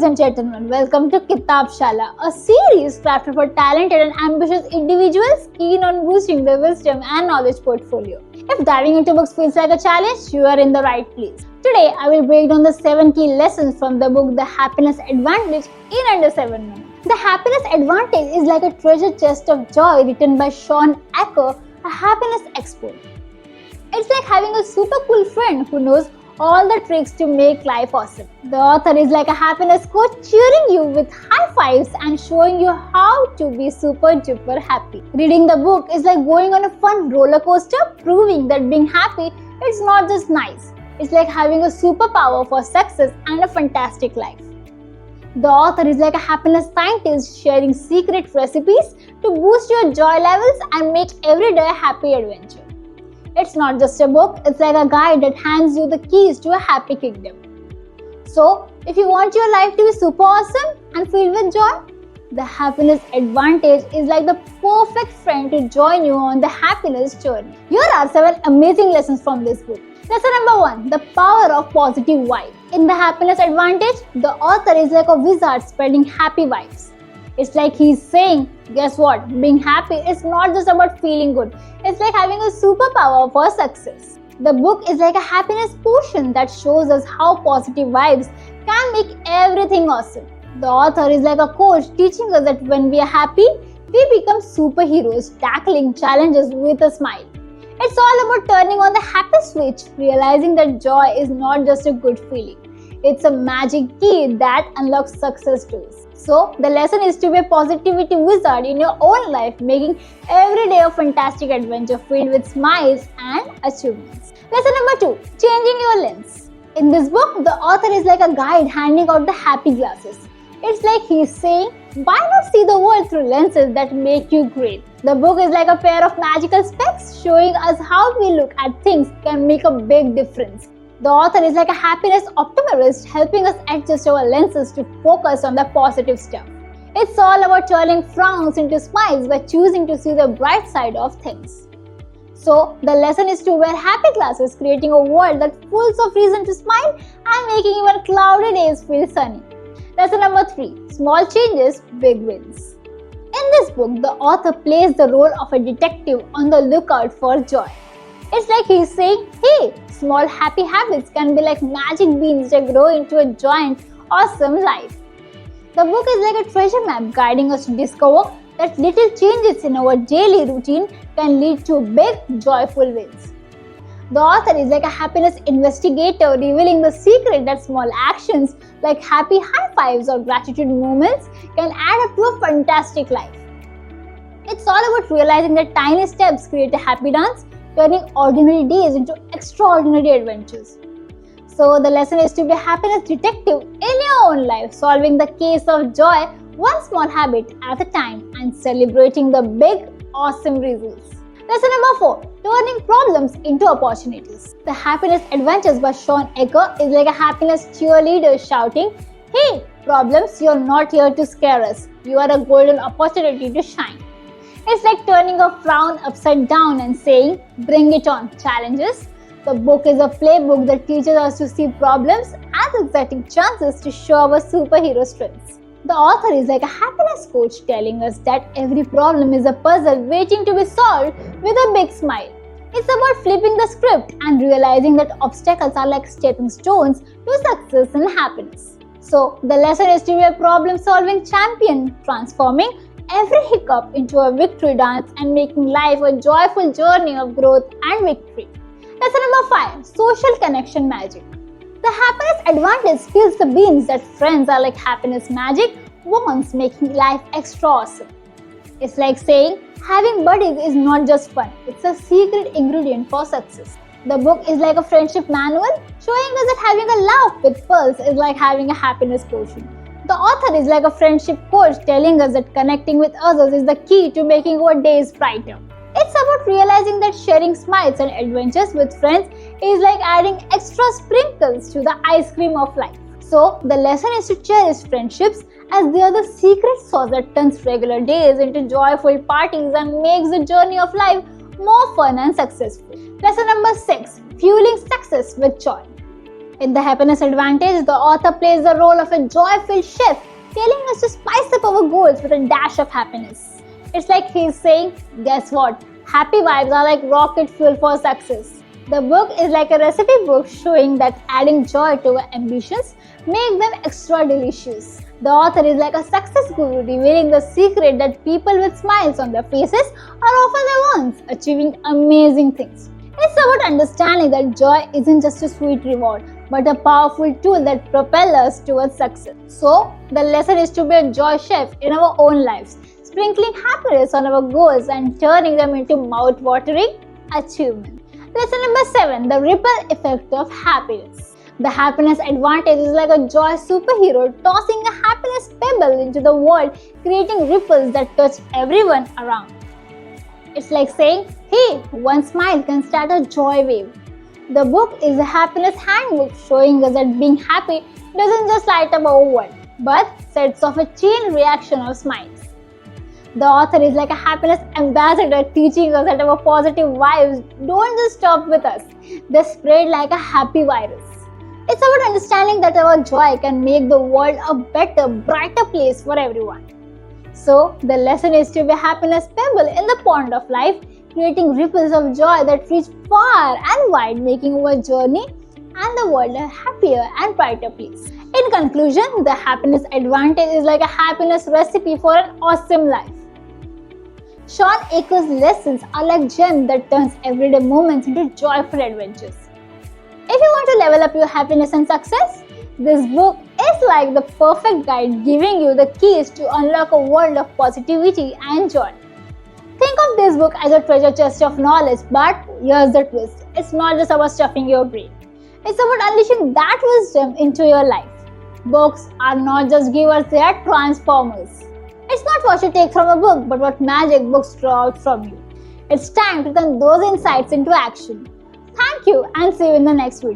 Ladies and gentlemen, welcome to Kitab Shala, a series crafted for talented and ambitious individuals keen on boosting their wisdom and knowledge portfolio. If diving into books feels like a challenge, you are in the right place. Today, I will break down the 7 key lessons from the book The Happiness Advantage in under 7 minutes. The Happiness Advantage is like a treasure chest of joy written by Shawn Achor, a happiness expert. It's like having a super cool friend who knows all the tricks to make life awesome. The author is like a happiness coach cheering you with high fives and showing you how to be super duper happy. Reading the book is like going on a fun roller coaster, proving that being happy is not just nice. It's like having a superpower for success and a fantastic life. The author is like a happiness scientist sharing secret recipes to boost your joy levels and make every day a happy adventure. It's not just a book, it's like a guide that hands you the keys to a happy kingdom. So, if you want your life to be super awesome and filled with joy, the Happiness Advantage is like the perfect friend to join you on the happiness journey. Here are 7 amazing lessons from this book. Lesson number 1, the power of positive vibe. In the Happiness Advantage, the author is like a wizard spreading happy vibes. It's like he's saying, guess what? Being happy is not just about feeling good. It's like having a superpower for success. The book is like a happiness potion that shows us how positive vibes can make everything awesome. The author is like a coach teaching us that when we are happy, we become superheroes tackling challenges with a smile. It's all about turning on the happy switch, realizing that joy is not just a good feeling. It's a magic key that unlocks success doors. So, the lesson is to be a positivity wizard in your own life, making every day a fantastic adventure filled with smiles and achievements. Lesson number 2, changing your lens. In this book, the author is like a guide handing out the happy glasses. It's like he's saying, why not see the world through lenses that make you great? The book is like a pair of magical specs showing us how we look at things can make a big difference. The author is like a happiness optimist helping us adjust our lenses to focus on the positive stuff. It's all about turning frowns into smiles by choosing to see the bright side of things. So, the lesson is to wear happy glasses, creating a world that's full of reason to smile and making even cloudy days feel sunny. Lesson number 3, small changes, big wins. In this book, the author plays the role of a detective on the lookout for joy. It's like he's saying, hey, small happy habits can be like magic beans that grow into a giant, awesome life. The book is like a treasure map guiding us to discover that little changes in our daily routine can lead to big, joyful wins. The author is like a happiness investigator revealing the secret that small actions like happy high fives or gratitude moments can add up to a fantastic life. It's all about realizing that tiny steps create a happy dance, turning ordinary days into extraordinary adventures. So the lesson is to be a happiness detective in your own life, solving the case of joy one small habit at a time and celebrating the big, awesome results. Lesson number 4, turning problems into opportunities. The Happiness Adventures by Shawn Achor is like a happiness cheerleader shouting, hey, problems, you're not here to scare us. You are a golden opportunity to shine. It's like turning a frown upside down and saying, bring it on, challenges. The book is a playbook that teaches us to see problems as exciting chances to show our superhero strengths. The author is like a happiness coach telling us that every problem is a puzzle waiting to be solved with a big smile. It's about flipping the script and realizing that obstacles are like stepping stones to success and happiness. So, the lesson is to be a problem-solving champion, transforming every hiccup into a victory dance and making life a joyful journey of growth and victory. Lesson number 5, social connection magic. The Happiness Advantage spills the beans that friends are like happiness magic, bonds making life extra awesome. It's like saying, having buddies is not just fun, it's a secret ingredient for success. The book is like a friendship manual, showing us that having a laugh with pearls is like having a happiness potion. The author is like a friendship coach telling us that connecting with others is the key to making our days brighter. It's about realizing that sharing smiles and adventures with friends is like adding extra sprinkles to the ice cream of life. So, the lesson is to cherish friendships as they are the secret sauce that turns regular days into joyful parties and makes the journey of life more fun and successful. Lesson number 6, fueling success with joy. In The Happiness Advantage, the author plays the role of a joy-filled chef, telling us to spice up our goals with a dash of happiness. It's like he's saying, guess what? Happy vibes are like rocket fuel for success. The book is like a recipe book showing that adding joy to our ambitions make them extra delicious. The author is like a success guru revealing the secret that people with smiles on their faces are often the ones achieving amazing things. It's about understanding that joy isn't just a sweet reward, but a powerful tool that propels us towards success. So, the lesson is to be a joy chef in our own lives, sprinkling happiness on our goals and turning them into mouth-watering achievements. Lesson number 7, the ripple effect of happiness. The Happiness Advantage is like a joy superhero tossing a happiness pebble into the world, creating ripples that touch everyone around. It's like saying, hey, one smile can start a joy wave. The book is a happiness handbook showing us that being happy doesn't just light up our world, but sets off a chain reaction of smiles. The author is like a happiness ambassador teaching us that our positive vibes don't just stop with us, they spread like a happy virus. It's about understanding that our joy can make the world a better, brighter place for everyone. So, the lesson is to be a happiness pebble in the pond of life, creating ripples of joy that reach far and wide, making our journey and the world a happier and brighter place. In conclusion, the Happiness Advantage is like a happiness recipe for an awesome life. Shawn Achor's lessons are like gems that turns everyday moments into joyful adventures. If you want to level up your happiness and success, this book is like the perfect guide giving you the keys to unlock a world of positivity and joy. Think of this book as a treasure chest of knowledge, but here's the twist. It's not just about stuffing your brain. It's about unleashing that wisdom into your life. Books are not just givers, they are transformers. It's not what you take from a book, but what magic books draw out from you. It's time to turn those insights into action. Thank you and see you in the next video.